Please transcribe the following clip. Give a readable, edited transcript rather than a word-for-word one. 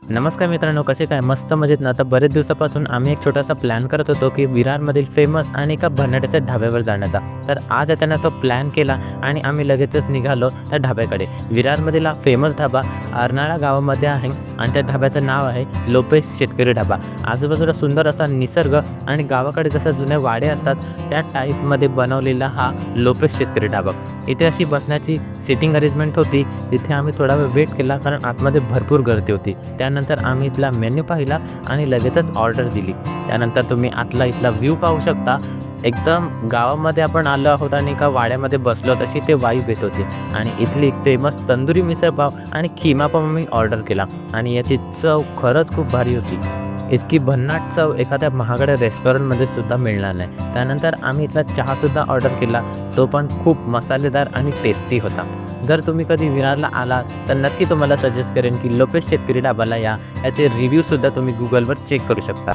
नमस्कार मित्रांनो, कसे काय? मस्त मजेत ना. आता बरेच दिवसापासून आम्ही एक छोटासा प्लॅन करत होतो की विरारमधील फेमस आणि एका भन्नाट्याच्या ढाब्यावर जाण्याचा. तर आज त्यानं तो प्लॅन केला आणि आम्ही लगेचच निघालो त्या ढाब्याकडे. विरारमधील हा फेमस ढाबा अर्नाळा गावामध्ये आहे आणि त्या ढाब्याचं नाव आहे लोपेश शेतकरी ढाबा. आजूबाजूला सुंदर असा निसर्ग आणि गावाकडे जसं जुने वाडे असतात त्या टाईपमध्ये बनवलेला हा लोपेश शेतकरी ढाबा. इथे अशी बसण्याची सिटिंग अरेंजमेंट होती. तिथे आम्ही थोडा वेळ वेट केला कारण आतमध्ये भरपूर गर्दी होती. त्यानंतर आम्ही इथला मेन्यू पाहिला आणि लगेचच ऑर्डर दिली. त्यानंतर तुम्ही आतला इथला व्ह्यू पाहू शकता. एकदम गावामध्ये आपण आलो आहोत आणि एका वाड्यामध्ये बसलो तशी ते वाईब येत होती. आणि इथली फेमस तंदुरी मिसळपाव आणि खिमा पाव मी ऑर्डर केला आणि याची चव खरंच खूप भारी होती. इतकी भन्नाट चव एखाद्या महागड्या रेस्टॉरंटमध्ये सुद्धा मिळणार नाही. त्यानंतर आम्ही इथला चहासुद्धा ऑर्डर केला. तो पण खूप मसालेदार आणि टेस्टी होता. जर तुम्ही कधी विरारला आलात तर नक्की तुम्हाला सजेस्ट करेन की लोपेश शेतकरी ढाबाला याचे रिव्ह्यूसुद्धा तुम्ही गुगलवर चेक करू शकता.